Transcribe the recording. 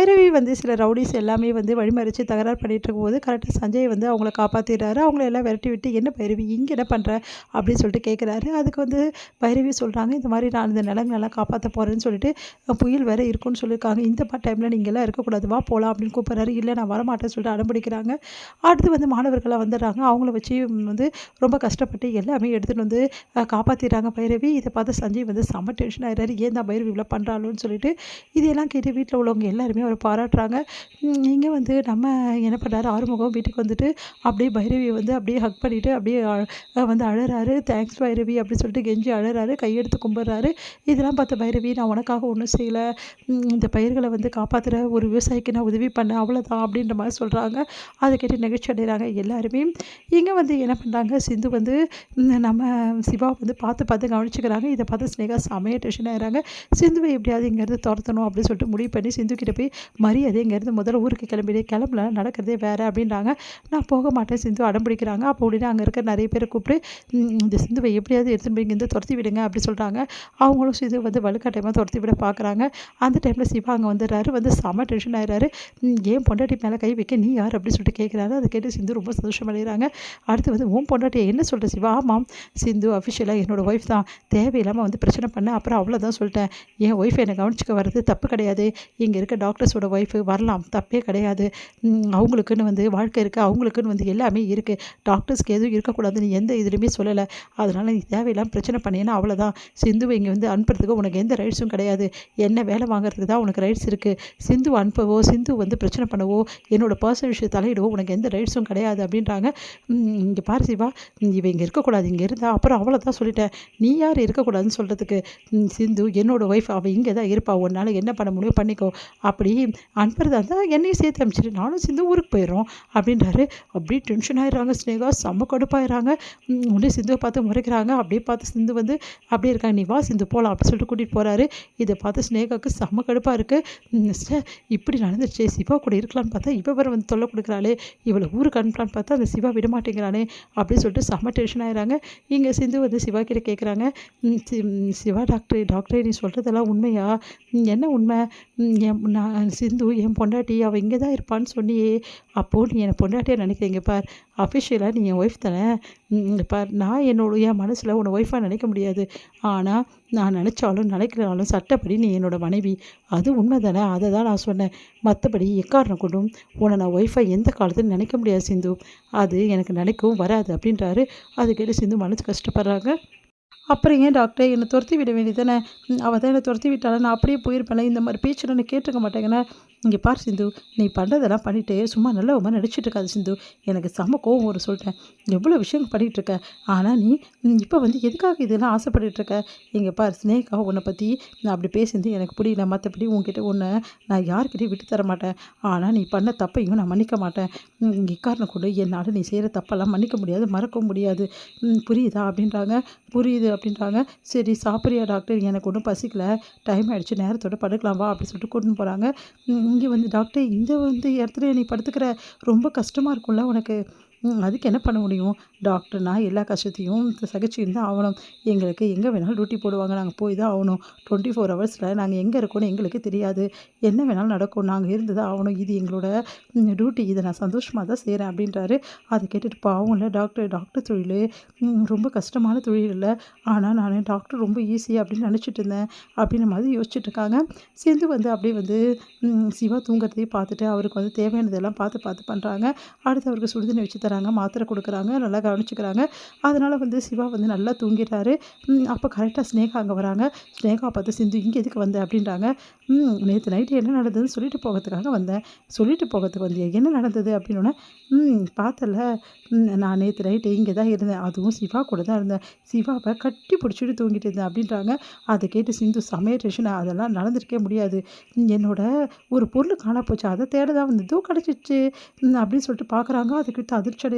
பைரவி வந்து சில ரவுடிஸ் எல்லாமே வந்து வழிமறித்து தகராறு பண்ணிகிட்டு இருக்கும்போது கரெக்டாக சஞ்சய் வந்து அவங்கள காப்பாற்றிடுறாரு. அவங்கள எல்லாம் விரட்டி விட்டு என்ன பைரவி இங்கே என்ன பண்ணுற அப்படின்னு சொல்லிட்டு கேட்குறாரு. அதுக்கு வந்து பைரவி சொல்கிறாங்க, இந்த மாதிரி நான் இந்த நிலங்களெல்லாம் காப்பாற்ற போகிறேன்னு சொல்லிட்டு புயல் வேறு இருக்குன்னு சொல்லியிருக்காங்க. இந்த மாதிரி டைமில் நீங்கள்லாம் இருக்கக்கூடாது, வா போகலாம் அப்படின்னு கூப்பிட்றாரு. இல்லை நான் வரமாட்டேன்னு சொல்லிட்டு அடம்பிடிக்கிறாங்க. அடுத்து வந்து மாணவர்கள்லாம் வந்துடுறாங்க. அவங்கள வச்சு வந்து ரொம்ப கஷ்டப்பட்டு எல்லாமே எடுத்துகிட்டு வந்து காப்பாற்றிடுறாங்க பைரவி. இதை பார்த்து சஞ்சய் வந்து செம்ம டென்ஷன் ஆகிடுறாரு. ஏன் தான் பைரவி இவ்வளோ பண்ணுறாளுன்னு சொல்லிட்டு இதையெல்லாம் கேட்டு வீட்டில் உள்ளவங்க எல்லாருமே அவர் பாராட்டுறாங்க. இங்கே வந்து நம்ம என்ன பண்ணுறாரு, ஆறுமுகம் வீட்டுக்கு வந்துட்டு அப்படியே பைரவியை வந்து அப்படியே ஹக் பண்ணிவிட்டு அப்படியே வந்து அழறாரு. தேங்க்ஸ் பைரவி அப்படின்னு சொல்லிட்டு கெஞ்சி அழறாரு, கையெடுத்து கும்பிட்றாரு. இதெல்லாம் பார்த்த பைரவி, நான் உனக்காக ஒன்றும் செய்யலை, இந்த பயிர்களை வந்து காப்பாற்றுற ஒரு விவசாயிக்கு நான் உதவி பண்ணேன் அவ்வளோதான் அப்படின்ற மாதிரி சொல்கிறாங்க. அதை கேட்டு நெகிழ்ச்சி அடைகிறாங்க எல்லாருமே. இங்கே வந்து என்ன பண்ணுறாங்க, சிந்து வந்து நம்ம சிவா வந்து பார்த்து கவனிச்சுக்கிறாங்க. இதை பார்த்து ஸ்னேகா செமையாக டென்ஷன் ஆகிறாங்க. சிந்துவை எப்படியாவது இங்கேருந்து துரத்தணும் அப்படின்னு சொல்லிட்டு முடிவு பண்ணி சிந்து கிட்ட போய் மரியாதை இங்கேருந்து முதல்ல ஊருக்கு கிளம்பல, நடக்கிறதே வேறு அப்படின்றாங்க. நான் போக மாட்டேன் சிந்து அடம்பிடிக்கிறாங்க. அப்போ உடனே அங்கே இருக்க நிறைய பேரை கூப்பிட்டு இந்த சிந்துவை எப்படியாவது எடுத்துன்னு போய் இங்கேருந்து துரத்தி விடுங்க அப்படி சொல்கிறாங்க. அவங்களும் சிந்து வந்து வலுக்கட்டாயமாக துரத்தி விட பார்க்குறாங்க. அந்த டைமில் சிவா அங்கே வந்துடுறாரு. வந்து செம டென்ஷன் ஆகிறாரு. ஏன் பொண்டாட்டி மேலே கை வைக்க நீ யார் அப்படின்னு சொல்லிட்டு கேட்குறாரு. அதை கேட்டு சிந்து ரொம்ப சந்தோஷம் அடைகிறாங்க. அடுத்து வந்து உன் பொண்டாட்டியை என்ன சொல்கிற சிவா? ஆமாம் சிந்து, அஃபிஷியலாக என்னோடய ஒய்ஃப் தான், தேவையில்லாமல் வந்து பிரச்சனை பண்ண, அப்புறம் அவ்வளோதான் சொல்லிட்டேன். என் ஒய்ஃபை என்னை கவனிச்சிக்க வர்றது தப்பு கிடையாது. இங்கே இருக்க டாக்டர்ஸோட ஒய்ஃபு வரலாம், தப்பே கிடையாது. அவங்களுக்குன்னு வந்து வாழ்க்கை இருக்குது, அவங்களுக்குன்னு வந்து எல்லாமே இருக்குது. டாக்டர்ஸ்க்கு எதுவும் இருக்கக்கூடாதுன்னு எந்த இதுலையுமே சொல்லலை. அதனால் நீ தேவையில்லாமல் பிரச்சனை பண்ணினா அவ்வளோதான். சிந்துவை இங்கே வந்து அனுப்புறதுக்கு உனக்கு எந்த ரைட்ஸும் கிடையாது. என்ன வேலை வாங்குறதுக்கு தான் உனக்கு ரைட்ஸ் இருக்குது. சிந்து அனுப்பவோ, சிந்து வந்து பிரச்சனை பண்ணவோ, என்னோட பர்சனல் விஷயம் தலையிடவோ உனக்கு எந்த ரைட்ஸும் கிடையாது அப்படின்றாங்க. இங்கே பாரு சிவா, இவ இங்கே இருக்கக்கூடாது, இங்கே இருந்தால் அப்புறம் அவ்வளோதான் சொல்லிட்டேன். நீ யார் இருக்கக்கூடாதுன்னு சொல்கிறதுக்கு? சிந்து என்னோட ஒய்ஃப், அவள் இங்கே தான் இருப்பா, உன்னால் என்ன பண்ண முடியும் பண்ணிக்கோ. அப்படி அனுப்புறதா இருந்தால் என்னையும் சேர்த்து அனுப்பிச்சிட்டு நானும் சிந்து ஊருக்கு போயிடும் அப்படின்றாரு. அப்படியே டென்ஷன் ஆகிடுறாங்க ஸ்னேகா, செம்ம கடுப்பாயிடுறாங்க. உடனே சிந்துவை பார்த்து முறைக்கிறாங்க. அப்படியே பார்த்து சிந்து வந்து அப்படியே இருக்காங்க. நீ வா சிந்து போகலாம் அப்படின்னு சொல்லிட்டு கூட்டிகிட்டு போகிறாரு. இதை பார்த்து ஸ்னேகாவுக்கு செம்ம கடுப்பாக இருக்குது. இப்படி நடந்துச்சு, சிவா கூட இருக்கலான்னு பார்த்தா இவ வேறு வந்து தொல்லை கொடுக்குறாளே, இவளை ஊருக்கு அனுப்பலான்னு பார்த்தா அந்த சிவா விட மாட்டேங்கிறானே அப்படின்னு சொல்லிட்டு செம்ம டென்ஷன் ஆகிறாங்க. இங்கே சிந்து வந்து சிவா கிட்ட கேட்குறாங்க, சிவா டாக்டரே நீ சொல்கிறதெல்லாம் உண்மையா? என்ன உண்மை? நான் சிந்து என் பொண்டாட்டி, அவள் இங்கே தான் இருப்பான்னு சொன்னியே, அப்போது நீ என்னை பொண்டாட்டியாக நினைக்கிறீங்க பார், அஃபிஷியலாக நீ என் ஒய்ஃப் தானே. பார், நான் என் மனசில் உன்னை ஒய்ஃபாக நினைக்க முடியாது. ஆனால் நான் நினச்சாலும் நினைக்கிறாலும் சட்டப்படி நீ என்னோடய மனைவி. அது உண்மை தானே, அதை தான் நான் சொன்னேன். மற்றபடி எக்காரணம் கொண்டும் உன்னை நான் ஒய்ஃபாக எந்த காலத்துலையும் நினைக்க முடியாது சிந்து, அது எனக்கு நினைக்கவும் வராது அப்படின்றாரு. அது கேட்டு சிந்து மனசு கஷ்டப்படுறாங்க. அப்புறம் ஏன் டாக்டர் என்னை துரத்தி விட வேண்டியது தானே, அவள் தான் என்னை துரத்தி விட்டாலும் நான் அப்படியே போயிருப்பேன், இந்த மாதிரி பேச்செல்லாம் நான் கேட்டுக்க மாட்டேங்கண்ணே. இங்கே பார் சிந்து, நீ பண்ணுறதெல்லாம் பண்ணிவிட்டு சும்மா நல்ல மாதிரி நடிச்சிட்டு இருக்காது சிந்து, எனக்கு செம்ம கோவம் வரும் சொல்லிட்டேன். எவ்வளோ விஷயம் பண்ணிகிட்ருக்க, ஆனால் நீ இப்போ வந்து எதுக்காக இதெல்லாம் ஆசைப்பட்டுருக்க? இங்கே பார் ஸ்னேகா, உன்னை பற்றி நான் அப்படி பேசிந்து எனக்கு புரியல, மற்றபடி உன்கிட்ட உன்னை நான் யார்கிட்டையும் விட்டு தர மாட்டேன். ஆனால் நீ பண்ண தப்பையும் நான் மன்னிக்க மாட்டேன். இக்காரணம் கூட என்னால் நீ செய்கிற தப்பெல்லாம் மன்னிக்க முடியாது, மறக்கவும் முடியாது. புரியுதா அப்படின்றாங்க. புரியுது அப்படின்றாங்க. சரி சாப்பிட்றியா டாக்டர், எனக்கு ஒன்றும் பசிக்கல, டைம் ஆகிடுச்சு, நேரத்தோட படுக்கலாம் வா அப்படின்னு சொல்லிட்டு கூட்டின்னு போகிறாங்க. இங்கே வந்து டாக்டர், இந்த வந்து இடத்துல நீ படுத்துக்கிற ரொம்ப கஷ்டமாக இருக்கும்ல உனக்கு, அதுக்கு என்ன பண்ண முடியும்? டாக்டர்னா எல்லா கஷ்டத்தையும் சகிச்சுன்னு தான் ஆகணும். எங்களுக்கு எங்கே வேணாலும் டியூட்டி போடுவாங்க, நாங்கள் போய் தான் ஆகணும். 24 ஹவர்ஸில் நாங்கள் எங்கே இருக்கோன்னு எங்களுக்கு தெரியாது, என்ன வேணாலும் நடக்கும், நாங்கள் இருந்து தான் ஆகணும், இது எங்களோட டியூட்டி, இதை நான் சந்தோஷமாக தான் செய்கிறேன் அப்படின்றாரு. அதை கேட்டுட்டு பாவம் இல்லை டாக்டர் தொழில் ரொம்ப கஷ்டமான தொழில் இல்லை, ஆனால் நான் டாக்டர் ரொம்ப ஈஸி அப்படின்னு நினச்சிட்டு இருந்தேன் அப்படின்ற மாதிரி யோசிச்சுட்டு இருக்காங்க. சிந்து வந்து அப்படியே வந்து சிவா தூங்குறதையும் பார்த்துட்டு அவருக்கு வந்து தேவையானதெல்லாம் பார்த்து பண்ணுறாங்க. அடுத்து அவருக்கு சுடுதண்ணி வச்சு தராங்க, மாத்திரை கொடுக்குறாங்க, நல்லா கவனிச்சுக்கிறாங்க. அதனால் வந்து சிவா வந்து நல்லா தூங்கிடுறாரு. அப்போ கரெக்டாக ஸ்னேகா அங்கே வராங்க. ஸ்னேகா பார்த்து சிந்து இங்கே எதுக்கு வந்தேன் அப்படின்றாங்க. நேற்று நைட்டு என்ன நடந்ததுன்னு சொல்லிட்டு போகிறதுக்காக வந்தேன். சொல்லிட்டு போகிறதுக்கு வந்தியா, என்ன நடந்தது அப்படின்னோடனே, பார்த்தல, நான் நேற்று நைட்டு இங்கே தான் இருந்தேன், அதுவும் சிவா கூட தான் இருந்தேன், சிவாவை கட்டி பிடிச்சிட்டு தூங்கிட்டு இருந்தேன் அப்படின்றாங்க. அதை கேட்டு சிந்து சமய டென்ஷன், அதெல்லாம் நடந்திருக்கே முடியாது, என்னோட ஒரு பொருள் காண போச்சு, அதை தேட தான் வந்து இதோ கிடச்சிச்சு அப்படின்னு சொல்லிட்டு பார்க்குறாங்க. அதுக்கிட்ட அதிர்ச்சி அடைகிறாங்க.